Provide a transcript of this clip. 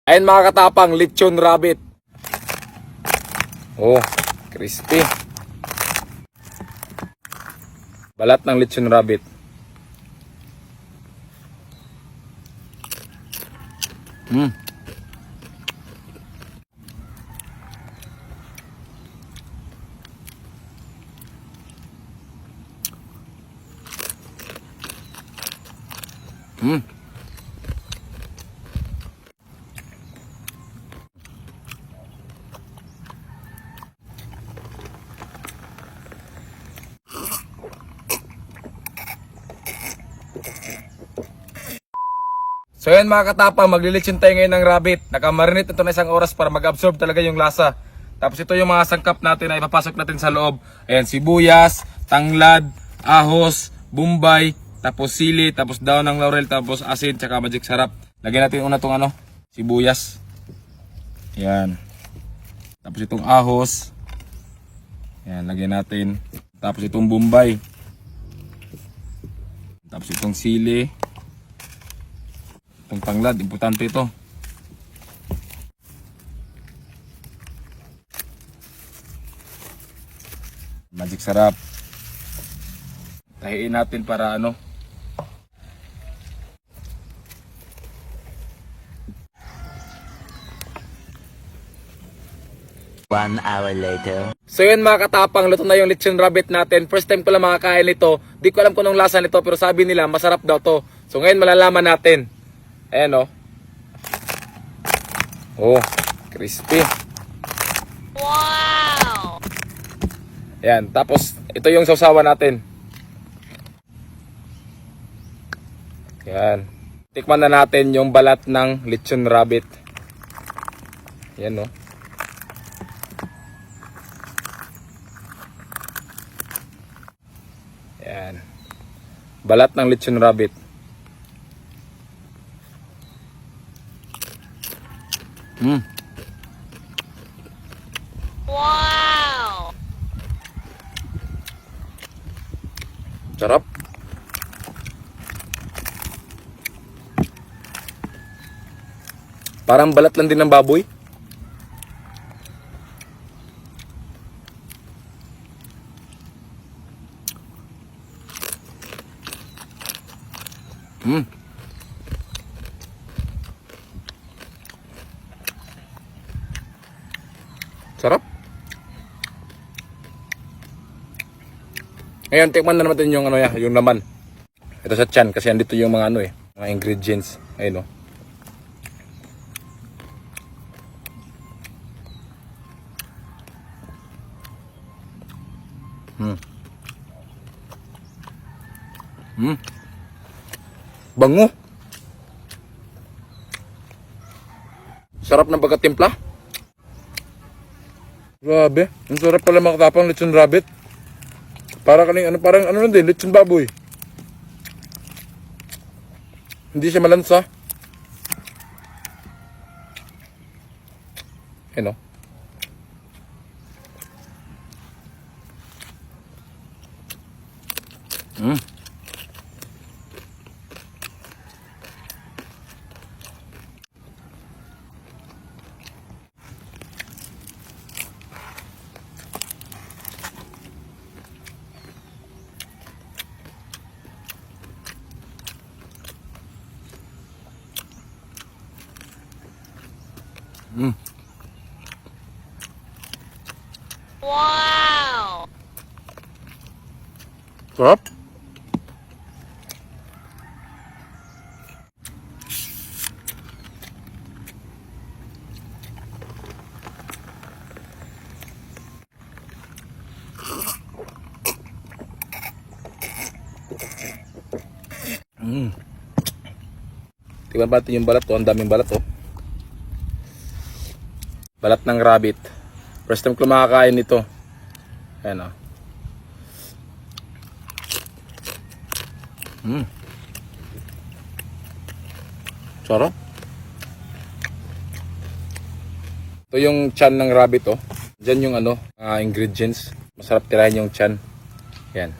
Ayan mga katapang, lechon rabbit. Oh, crispy. Balat ng lechon rabbit. Hmm. Hmm. So yan mga katapang, maglilitsin tayo ngayon ng rabbit. Nakamarinate ito na 1 oras para mag-absorb talaga yung lasa. Tapos ito yung mga sangkap natin na ipapasok natin sa loob. Ayan, sibuyas, tanglad, ahos, bombay, tapos sili, tapos daon ng laurel, tapos asin, tsaka magic sarap. Lagyan natin una itong sibuyas. Ayan. Tapos itong ahos. Ayan, lagyan natin. Tapos itong bombay. Tapos itong sili. Itong tanglad, importante ito. Magic sarap. Tahiin natin para 1 hour later. So yun mga katapang, luto na yung lechon rabbit natin. First time ko lang makakain nito. Di ko alam kung anong lasa nito, pero sabi nila masarap daw to. So ngayon malalaman natin. Ayan oh, crispy. Wow! Ayan, tapos ito yung sausawan natin. Ayan. Tikman na natin yung balat ng lechon rabbit. Ayan Ayan. Balat ng lechon rabbit. Wow! Sarap. Parang balat lang din ng baboy. Sarap. Ngayon, tikman na natin yung yung laman. Ito sa tiyan kasi andito yung mga mga ingredients. Ayun Bango. Sarap ng pagkatimpla. Grabe, ang sarap pala mga katapang lechon rabbit. Para kaning parang lang din, lechon baboy. Hindi siya malansa. Ayun Wow! Sarap. Tingnan ba natin yung balat ang daming balat Balat ng rabbit. First time ko makakain nito. Ayan Sarap. Ito yung tiyan ng rabbit Diyan yung ingredients. Masarap tirahin yung tiyan. Ayan.